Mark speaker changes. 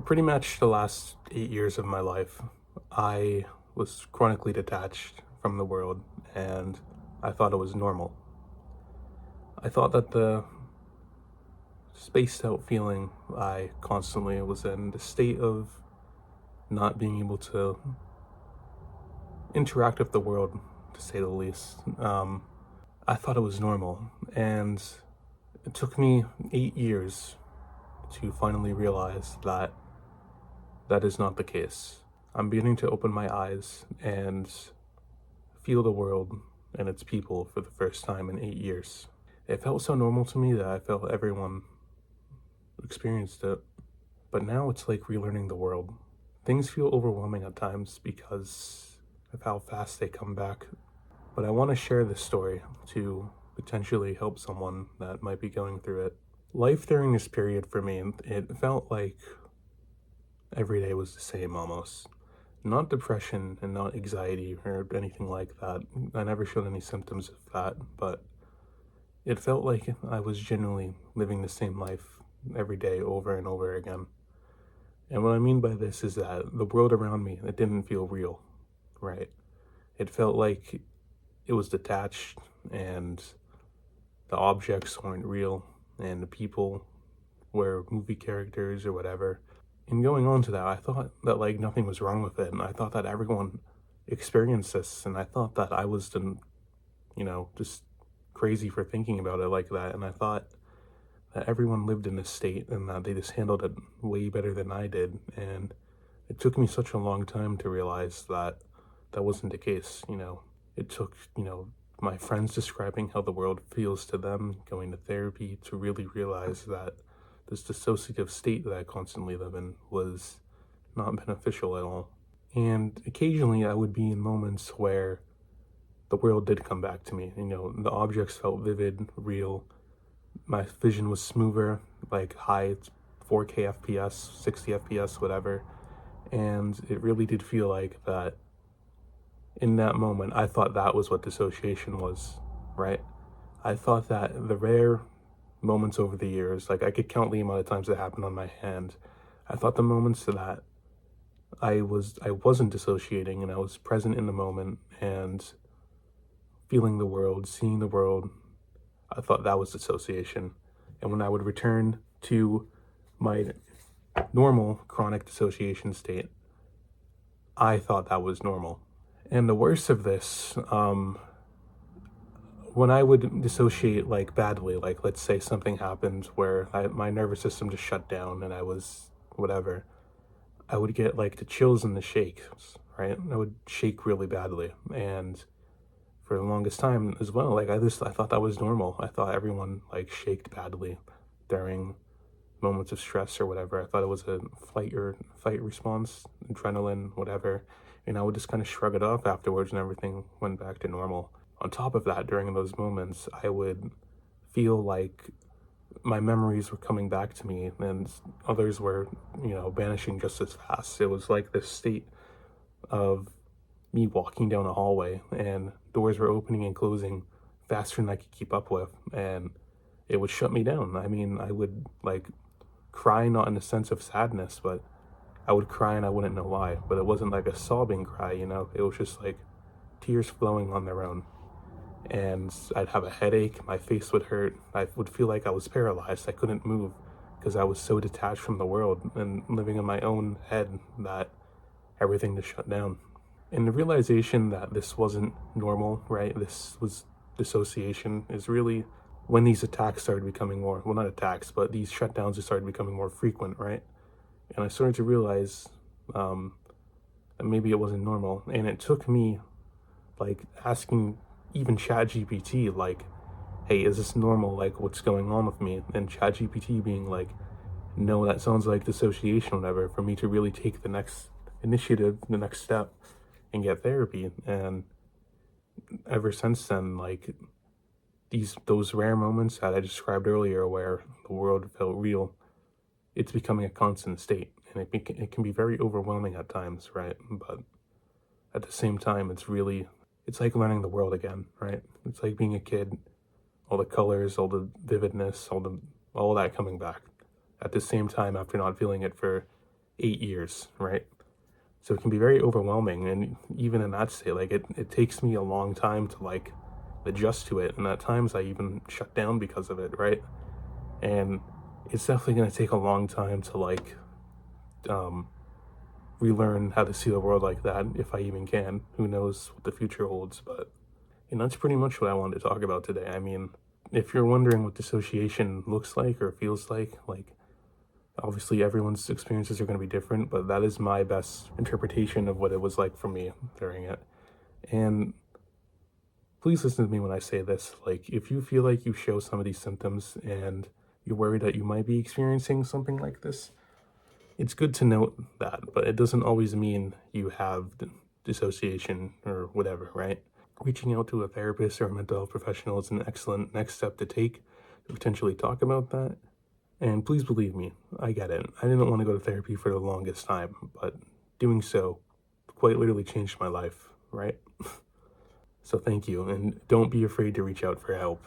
Speaker 1: pretty much the last 8 years of my life, I was chronically detached from the world, and I thought it was normal. I thought that the spaced out feeling I constantly was in, the state of not being able to interact with the world, to say the least, I thought it was normal. And it took me 8 years to finally realize that that is not the case. I'm beginning to open my eyes and feel the world and its people for the first time in 8 years. It felt so normal to me that I felt everyone experienced it. But now it's like relearning the world. Things feel overwhelming at times because of how fast they come back. But I want to share this story to potentially help someone that might be going through it. Life during this period for me, it felt like every day was the same almost. Not depression and not anxiety or anything like that. I never showed any symptoms of that, but it felt like I was genuinely living the same life every day over and over again. And what I mean by this is that the world around me, it didn't feel real, right? It felt like it was detached, and the objects weren't real, and the people were movie characters or whatever. And going on to that, I thought that like nothing was wrong with it, and I thought that everyone experienced this, and I thought that I was just crazy for thinking about it like that, and I thought that everyone lived in this state and that they just handled it way better than I did. And it took me such a long time to realize that that wasn't the case. It took my friends describing how the world feels to them, going to therapy, to really realize that this dissociative state that I constantly live in was not beneficial at all. And occasionally I would be in moments where the world did come back to me. The objects felt vivid, real. My vision was smoother, like high 4K FPS, 60 FPS, whatever. And it really did feel like that in that moment, I thought that was what dissociation was, right? I thought that the rare moments over the years, like I could count the amount of times it happened on my hand. I thought the moments that I wasn't dissociating and I was present in the moment and feeling the world, seeing the world, I thought that was dissociation. And when I would return to my normal chronic dissociation state, I thought that was normal. And the worst of this, when I would dissociate like badly, like let's say something happened where my nervous system just shut down and I was whatever, I would get like the chills and the shakes, right? I would shake really badly. And for the longest time as well, like I thought that was normal. I thought everyone like shaked badly during moments of stress or whatever. I thought it was a fight response, adrenaline, whatever. And I would just kind of shrug it off afterwards and everything went back to normal. On top of that, during those moments, I would feel like my memories were coming back to me and others were, vanishing just as fast. It was like this state of me walking down a hallway and doors were opening and closing faster than I could keep up with, and it would shut me down. I mean, I would like cry, not in the sense of sadness, but I would cry and I wouldn't know why. But it wasn't like a sobbing cry, it was just like tears flowing on their own. And I'd have a headache, my face would hurt, I would feel like I was paralyzed, I couldn't move because I was so detached from the world and living in my own head that everything just shut down. And the realization that this wasn't normal, right, this was dissociation, is really when these attacks started becoming more, well, not attacks, but these shutdowns just started becoming more frequent, right? And I started to realize that maybe it wasn't normal. And it took me like asking even ChatGPT, like, hey, is this normal? Like, what's going on with me? And ChatGPT being like, no, that sounds like dissociation, whatever, for me to really take the next initiative, the next step, and get therapy. And ever since then, like, those rare moments that I described earlier where the world felt real, it's becoming a constant state. And it can be very overwhelming at times, right? But at the same time, it's like learning the world again, right? It's like being a kid, all the colors, all the vividness, all that coming back at the same time after not feeling it for 8 years, right? So it can be very overwhelming. And even in that state, like it takes me a long time to like adjust to it. And at times I even shut down because of it, right? And it's definitely going to take a long time to like um, relearn how to see the world like that, if I even can. Who knows what the future holds, but that's pretty much what I wanted to talk about today. I mean, if you're wondering what dissociation looks like or feels like obviously everyone's experiences are going to be different, but that is my best interpretation of what it was like for me during it. And please listen to me when I say this. Like, if you feel like you show some of these symptoms and you're worried that you might be experiencing something like this, it's good to note that, but it doesn't always mean you have dissociation or whatever, right? Reaching out to a therapist or a mental health professional is an excellent next step to take to potentially talk about that. And please believe me, I get it. I didn't want to go to therapy for the longest time, but doing so quite literally changed my life, right? So thank you, and don't be afraid to reach out for help.